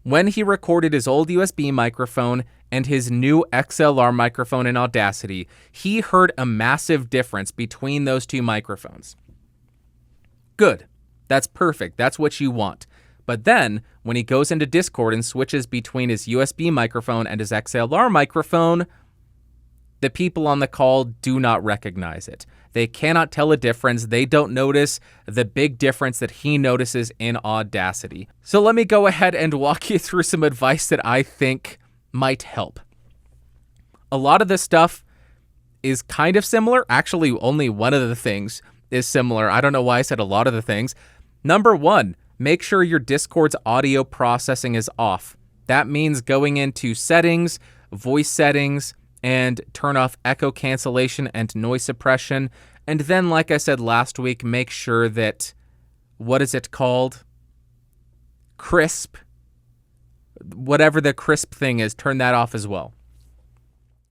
When he recorded his old USB microphone and his new XLR microphone in Audacity, he heard a massive difference between those two microphones. Good. That's perfect. That's what you want. But then, when he goes into Discord and switches between his USB microphone and his XLR microphone, the people on the call do not recognize it. They cannot tell a difference. They don't notice the big difference that he notices in Audacity. So let me go ahead and walk you through some advice that I think might help. A lot of this stuff is kind of similar. Actually, only one of the things is similar. I don't know why I said a lot of the things. Number one, make sure your Discord's audio processing is off. That means going into settings, voice settings, and turn off echo cancellation and noise suppression. And then, like I said last week, make sure that, what is it called? Crisp. Whatever the crisp thing is, turn that off as well.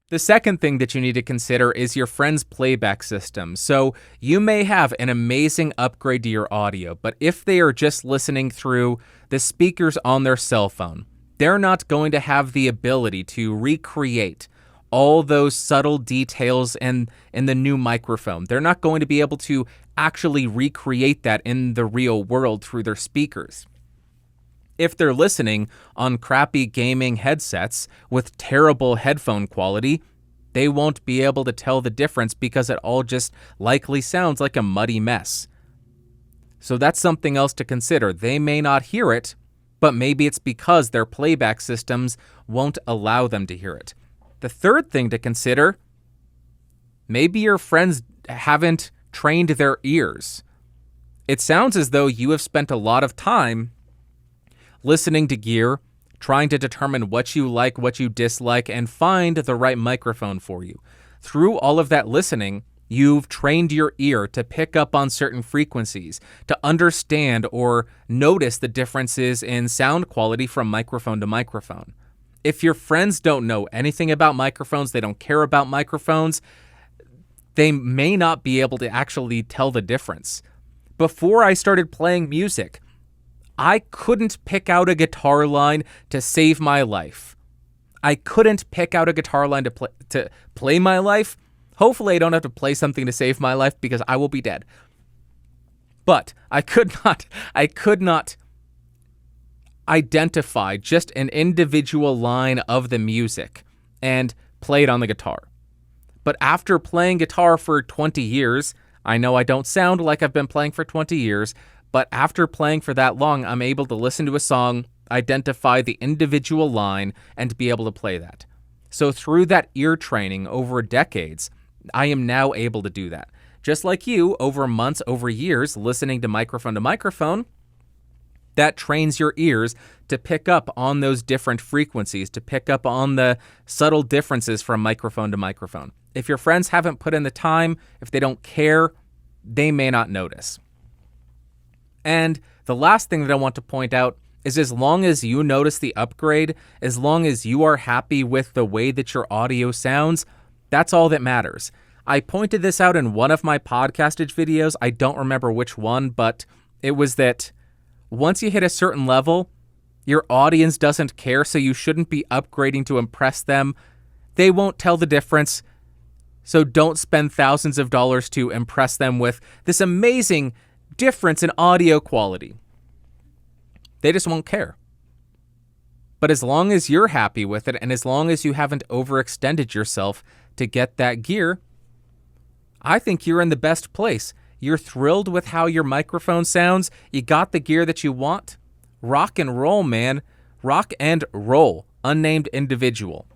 The second thing that you need to consider is your friend's playback system. So you may have an amazing upgrade to your audio, but if they are just listening through the speakers on their cell phone, they're not going to have the ability to recreate all those subtle details in the new microphone. They're not going to be able to actually recreate that in the real world through their speakers. If they're listening on crappy gaming headsets with terrible headphone quality, they won't be able to tell the difference because it all just likely sounds like a muddy mess. So that's something else to consider. They may not hear it, but maybe it's because their playback systems won't allow them to hear it. The third thing to consider, maybe your friends haven't trained their ears. It sounds as though you have spent a lot of time listening to gear, trying to determine what you like, what you dislike, and find the right microphone for you. Through all of that listening, you've trained your ear to pick up on certain frequencies, to understand or notice the differences in sound quality from microphone to microphone. If your friends don't know anything about microphones, they don't care about microphones, they may not be able to actually tell the difference. Before I started playing music, I couldn't pick out a guitar line to save my life. I couldn't pick out a guitar line to play my life. Hopefully I don't have to play something to save my life because I will be dead. But I could not identify just an individual line of the music and play it on the guitar. But after playing guitar for 20 years, I know I don't sound like I've been playing for 20 years, but after playing for that long, I'm able to listen to a song, identify the individual line, and be able to play that. So through that ear training over decades, I am now able to do that. Just like you, over months, over years, listening to microphone, that trains your ears to pick up on those different frequencies, to pick up on the subtle differences from microphone to microphone. If your friends haven't put in the time, if they don't care, they may not notice. And the last thing that I want to point out is as long as you notice the upgrade, as long as you are happy with the way that your audio sounds, that's all that matters. I pointed this out in one of my podcastage videos. I don't remember which one, but it was that once you hit a certain level, your audience doesn't care, so you shouldn't be upgrading to impress them. They won't tell the difference, so don't spend thousands of dollars to impress them with this amazing difference in audio quality. They just won't care. But as long as you're happy with it, and as long as you haven't overextended yourself to get that gear, I think you're in the best place. You're thrilled with how your microphone sounds. You got the gear that you want. Rock and roll, man. Rock and roll. Unnamed individual.